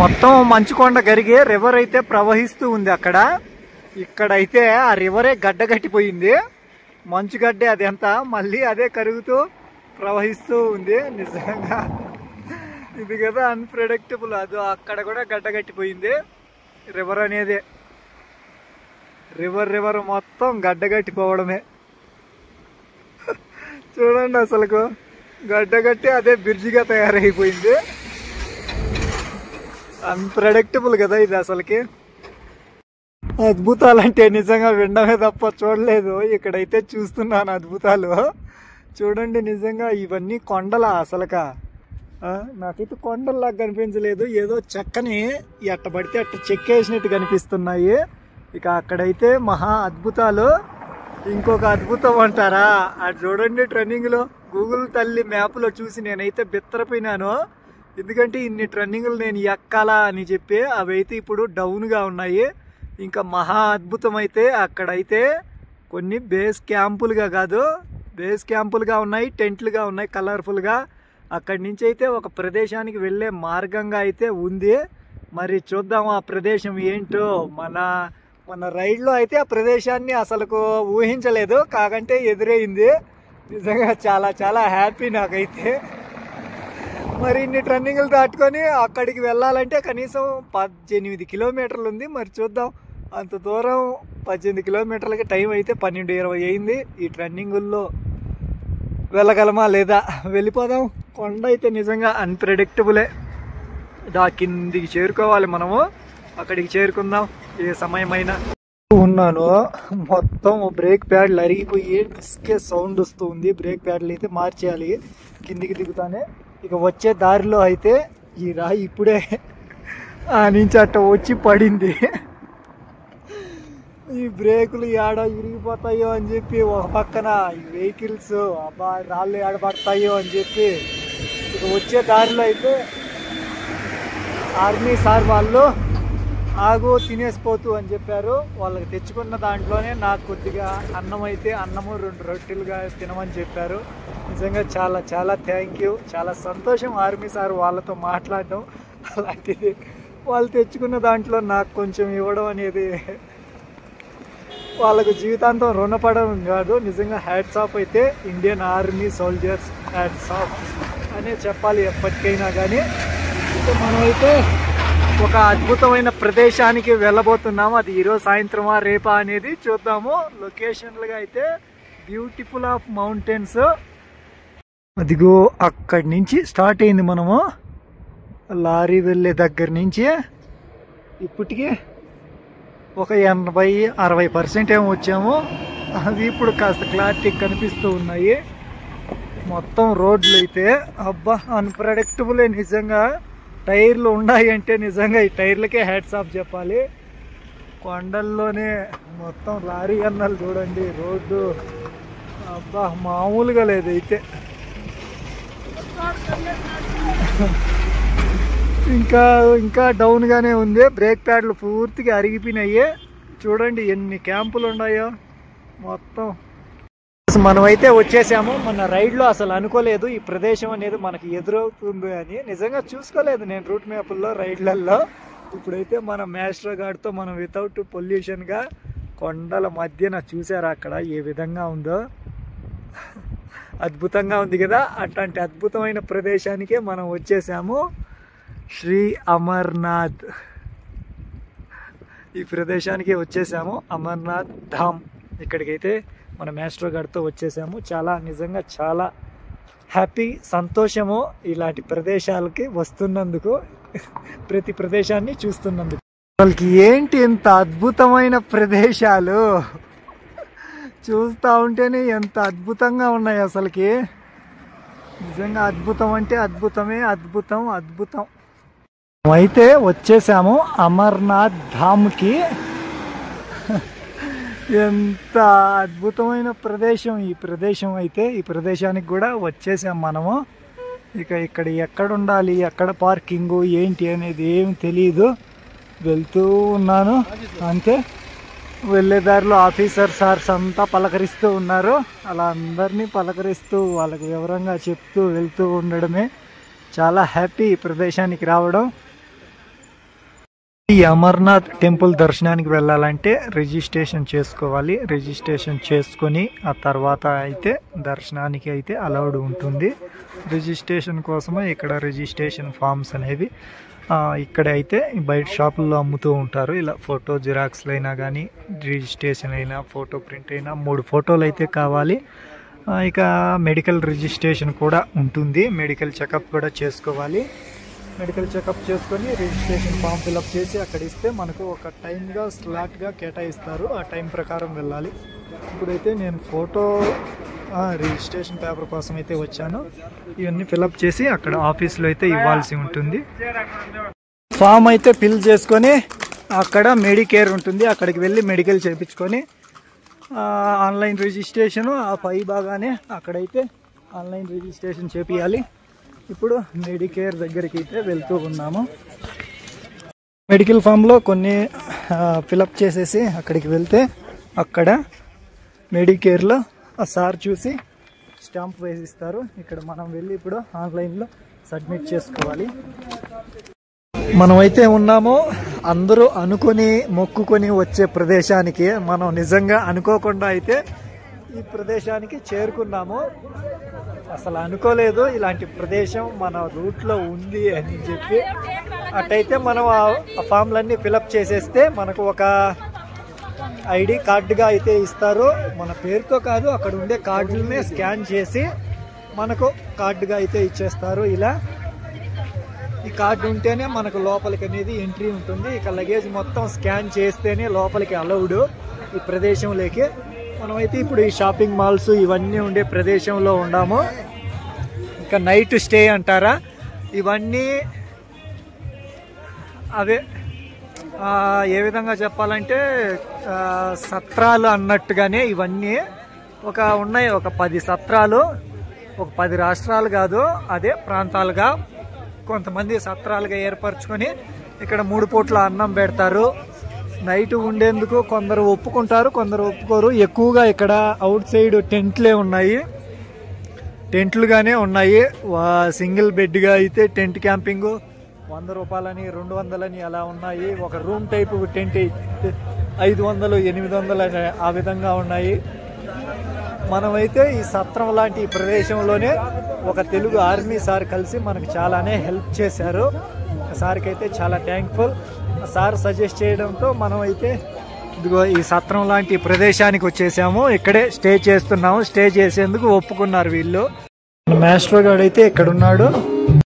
మొత్తం మంచుకొండ గరిగే రివర్ అయితే ప్రవహిస్తూ ఉంది అక్కడ. ఇక్కడైతే ఆ రివరే గడ్డ కట్టిపోయింది, మంచు గడ్డే అదంతా మళ్ళీ అదే కరుగుతూ ప్రవహిస్తూ ఉంది. నిజంగా ఇది కదా అన్ప్రెడిక్టబుల్. అది అక్కడ కూడా గడ్డ కట్టిపోయింది రివర్ అనేది. రివర్ మొత్తం గడ్డ కట్టిపోవడమే. చూడండి అసలుకు గడ్డ కట్టి అదే బ్రిడ్జిగా తయారైపోయింది. అన్ప్రెడిక్టబుల్ కదా ఇది అసలుకి. అద్భుతాలంటే నిజంగా వినడమే తప్ప చూడలేదు. ఇక్కడైతే చూస్తున్నాను అద్భుతాలు. చూడండి నిజంగా ఇవన్నీ కొండల అసలుక. నాకైతే కొండల్లాగా కనిపించలేదు, ఏదో చెక్కని ఎట్టబడితే అట్ట చెక్కేసినట్టు కనిపిస్తున్నాయి. ఇక అక్కడైతే మహా అద్భుతాలు. ఇంకొక అద్భుతం అంటారా, అది చూడండి ట్రెండింగ్లో గూగుల్ తల్లి మ్యాప్లో చూసి నేనైతే బిత్తరపోయినాను. ఎందుకంటే ఇన్ని ట్రెండింగ్లు నేను ఎక్కాలా అని చెప్పి అవి అయితే ఇప్పుడు డౌన్గా ఉన్నాయి. ఇంకా మహా అద్భుతం అయితే అక్కడైతే కొన్ని బేస్ క్యాంపులుగా కాదు, బేస్ క్యాంపులుగా ఉన్నాయి, టెంట్లుగా ఉన్నాయి కలర్ఫుల్గా. అక్కడి నుంచి అయితే ఒక ప్రదేశానికి వెళ్ళే మార్గంగా అయితే ఉంది. మరి చూద్దాం ఆ ప్రదేశం ఏంటో. మన రైడ్లో అయితే ఆ ప్రదేశాన్ని అసలుకు ఊహించలేదు, కాకంటే ఎదురైంది. నిజంగా చాలా చాలా హ్యాపీ నాకైతే. మరి ఇన్ని ట్రెండింగ్లు దాటుకొని అక్కడికి వెళ్ళాలంటే కనీసం 18 కిలోమీటర్లు ఉంది. మరి చూద్దాం, అంత దూరం 18 కిలోమీటర్లకి టైం అయితే 12-20 అయింది. ఈ ట్రెండింగుల్లో వెళ్ళగలమా లేదా, వెళ్ళిపోదాం. కొండ అయితే నిజంగా అన్ప్రెడిక్టబులే. కిందికి చేరుకోవాలి మనము, అక్కడికి చేరుకుందాం ఏ సమయమైనా. ఉన్నాను మొత్తం బ్రేక్ ప్యాడ్లు అరిగిపోయి డిస్కే సౌండ్ వస్తూ ఉంది. బ్రేక్ ప్యాడ్లు అయితే మార్చేయాలి కిందికి దిగుతానే. ఇక వచ్చే దారిలో అయితే ఈ రాయి ఇప్పుడే ఆ నుంచి అట్ట వచ్చి పడింది. ఈ బ్రేకులు ఏడ విరిగిపోతాయో అని చెప్పి ఒక పక్కన ఈ వెహికల్స్ అబ్బా రాళ్ళు ఏడబడతాయో అని చెప్పి ఇక వచ్చే దారిలో అయితే ఆర్మీ సార్ వాళ్ళు ఆగు తినేసిపోతూ అని చెప్పారు. వాళ్ళకి తెచ్చుకున్న దాంట్లోనే నాకు కొద్దిగా అన్నము 2 రొట్టెలుగా తినమని చెప్పారు. నిజంగా చాలా చాలా థ్యాంక్ యూ, చాలా సంతోషం ఆర్మీ సార్ వాళ్ళతో మాట్లాడడం. అలాంటిది వాళ్ళు తెచ్చుకున్న దాంట్లో నాకు కొంచెం ఇవ్వడం అనేది వాళ్ళకు జీవితాంతం రుణపడడం కాదు. నిజంగా హ్యాట్స్ ఆఫ్ అయితే Indian army soldiers, hats off అనే చెప్పాలి ఎప్పటికైనా. కానీ మనమైతే ఒక అద్భుతమైన ప్రదేశానికి వెళ్ళబోతున్నాము. అది ఈరోజు సాయంత్రమా రేపా అనేది చూద్దాము. లొకేషన్లుగా అయితే బ్యూటిఫుల్ ఆఫ్ మౌంటైన్స్. అదిగో అక్కడి నుంచి స్టార్ట్ అయింది. మనము లారీ వెళ్ళే దగ్గర నుంచి ఇప్పటికీ ఒక 80-60% ఏమో వచ్చాము. అవి ఇప్పుడు కాస్త క్లారిటీ కనిపిస్తూ ఉన్నాయి. మొత్తం రోడ్లు అయితే అబ్బా అన్ప్రెడిక్టబులే నిజంగా. టైర్లు ఉన్నాయి అంటే నిజంగా ఈ టైర్లకే హ్యాట్స్ ఆఫ్ చెప్పాలి. కొండల్లోనే మొత్తం లారీ అన్నలు చూడండి, రోడ్డు అబ్బా మామూలుగా లేదు అయితే. ఇంకా డౌన్గానే ఉంది. బ్రేక్ ప్యాడ్లు పూర్తిగా అరిగిపోయినాయి. చూడండి ఎన్ని క్యాంపులు ఉన్నాయో మొత్తం. మనమైతే వచ్చేసాము. మన రైడ్లో అసలు అనుకోలేదు ఈ ప్రదేశం అనేది మనకి ఎదురవుతుంది అని. నిజంగా చూసుకోలేదు నేను రూట్ మ్యాప్ల్లో రైడ్లలో. ఇప్పుడైతే మన మాస్టర్ గార్డ్తో మనం వితౌట్ పొల్యూషన్గా కొండల మధ్యన చూసారా అక్కడ ఏ విధంగా ఉందో. అద్భుతంగా ఉంది కదా. అట్లాంటి అద్భుతమైన ప్రదేశానికే మనం వచ్చేసాము. శ్రీ అమర్నాథ్ ఈ ప్రదేశానికి వచ్చేసాము. అమర్నాథ్ ధామ్ ఇక్కడికైతే మన మాస్టర్ గారితో వచ్చేసాము. చాలా నిజంగా చాలా హ్యాపీ, సంతోషము ఇలాంటి ప్రదేశాలకి వస్తున్నందుకు, ప్రతి ప్రదేశాన్ని చూస్తున్నందుకు. వాళ్ళకి ఏంటి ఇంత అద్భుతమైన ప్రదేశాలు చూస్తూ ఉంటేనే ఎంత అద్భుతంగా ఉన్నాయి అసలుకి. నిజంగా అద్భుతం అంటే అద్భుతమే, అద్భుతం. అయితే వచ్చేసాము అమర్నాథ్ ధామ్కి. ఎంత అద్భుతమైన ప్రదేశం ఈ ప్రదేశం అయితే. ఈ ప్రదేశానికి కూడా వచ్చేసాం మనము. ఇక ఇక్కడ ఎక్కడ ఉండాలి, ఎక్కడ పార్కింగు ఏంటి అనేది ఏమి తెలియదు. వెళ్తూ ఉన్నాను అంతే. వెళ్ళేదారిలో ఆఫీసర్ సార్స్ అంతా పలకరిస్తూ ఉన్నారు. అలా అందరినీ పలకరిస్తూ వాళ్ళకి వివరంగా చెప్తూ వెళ్తూ ఉండడమే. చాలా హ్యాపీ ఈ ప్రదేశానికి రావడం. ఈ అమర్నాథ్ టెంపుల్ దర్శనానికి వెళ్ళాలంటే రిజిస్ట్రేషన్ చేసుకోవాలి. రిజిస్ట్రేషన్ చేసుకొని ఆ తర్వాత అయితే దర్శనానికి అయితే అలౌడ్ ఉంటుంది. రిజిస్ట్రేషన్ కోసమే ఇక్కడ రిజిస్ట్రేషన్ ఫామ్స్ అనేవి ఇక్కడ అయితే బయట షాపుల్లో అమ్ముతూ ఉంటారు. ఇలా ఫోటో జిరాక్స్లు అయినా కానీ, రిజిస్ట్రేషన్ అయినా, ఫోటో ప్రింట్ అయినా 3 ఫోటోలు అయితే కావాలి. ఇక మెడికల్ రిజిస్ట్రేషన్ కూడా ఉంటుంది. మెడికల్ చెకప్ కూడా చేసుకోవాలి. మెడికల్ చెకప్ చేసుకొని రిజిస్ట్రేషన్ ఫామ్ ఫిలప్ చేసి అక్కడ ఇస్తే మనకు ఒక టైంగా స్లాట్గా కేటాయిస్తారు. ఆ టైం ప్రకారం వెళ్ళాలి. ఇప్పుడైతే నేను ఫోటో రిజిస్ట్రేషన్ పేపర్ కోసం అయితే వచ్చాను. ఇవన్నీ ఫిలప్ చేసి అక్కడ ఆఫీస్లో అయితే ఇవ్వాల్సి ఉంటుంది. ఫామ్ అయితే ఫిల్ చేసుకొని అక్కడ మెడికేర్ ఉంటుంది, అక్కడికి వెళ్ళి మెడికల్ చేయించుకొని ఆన్లైన్ రిజిస్ట్రేషను ఆ పై బాగానే అక్కడైతే ఆన్లైన్ రిజిస్ట్రేషన్ చేపియాలి. ఇప్పుడు మెడికేర్ దగ్గరికి అయితే వెళ్తూ ఉన్నాము. మెడికల్ ఫామ్లో కొన్ని ఫిలప్ చేసేసి అక్కడికి వెళ్తే అక్కడ మెడికేర్లో ఆ సార్ చూసి స్టాంప్ వేసిస్తారు. ఇక్కడ మనం వెళ్ళి ఇప్పుడు ఆన్లైన్లో సబ్మిట్ చేసుకోవాలి. మనమైతే ఉన్నాము అందరూ అనుకొని మొక్కుకొని వచ్చే ప్రదేశానికి. మనం నిజంగా అనుకోకుండా అయితే ఈ ప్రదేశానికి చేరుకున్నాము. అసలు అనుకోలేదు ఇలాంటి ప్రదేశం మన రూట్లో ఉంది అని చెప్పి. అటైతే మనం ఆ ఫామ్లన్నీ ఫిలప్ చేసేస్తే మనకు ఒక ఐడి కార్డుగా అయితే ఇస్తారు. మన పేరుతో కాదు, అక్కడ ఉండే కార్డులనే స్కాన్ చేసి మనకు కార్డుగా అయితే ఇచ్చేస్తారు. ఇలా ఈ కార్డు ఉంటేనే మనకు లోపలికి అనేది ఎంట్రీ ఉంటుంది. ఇక లగేజ్ మొత్తం స్కాన్ చేస్తేనే లోపలికి అలౌడ్ ఈ ప్రదేశంలోకి. మనమైతే ఇప్పుడు ఈ షాపింగ్ మాల్స్ ఇవన్నీ ఉండే ప్రదేశంలో ఉన్నాము. ఇంకా నైట్ స్టే అంటారా, ఇవన్నీ అవే ఏ విధంగా చెప్పాలంటే సత్రాలు అన్నట్టుగానే ఇవన్నీ ఉన్నాయి. ఒక 10 సత్రాలు, ఒక 10 రాష్ట్రాలు కాదు, అదే ప్రాంతాలుగా కొంతమంది సత్రాలుగా ఏర్పరచుకొని ఇక్కడ 3 పూట్ల అన్నం పెడతారు. నైట్ ఉండేందుకు కొందరు ఒప్పుకుంటారు, కొందరు ఒప్పుకోరు. ఎక్కువగా ఇక్కడ అవుట్ సైడ్ టెంట్లే ఉన్నాయి, టెంట్లుగానే ఉన్నాయి. సింగిల్ బెడ్గా అయితే టెంట్ క్యాంపింగ్ 100 రూపాయలని 200 అలా ఉన్నాయి. ఒక రూమ్ టైపు టెంట్ 500, 800 ఆ విధంగా ఉన్నాయి. మనమైతే ఈ సత్రం లాంటి ఈ ప్రదేశంలోనే ఒక తెలుగు ఆర్మీ సార్ కలిసి మనకు చాలానే హెల్ప్ చేశారు. సార్కి అయితే చాలా థ్యాంక్ఫుల్. సార్ సజెస్ట్ చేయడంతో మనం అయితే ఇదిగో ఈ సత్రం లాంటి ప్రదేశానికి వచ్చేసాము. ఇక్కడే స్టే చేస్తున్నాము. స్టే చేసేందుకు ఒప్పుకున్నారు వీళ్ళు. మాస్టర్ గారు అయితే ఇక్కడ ఉన్నాడు.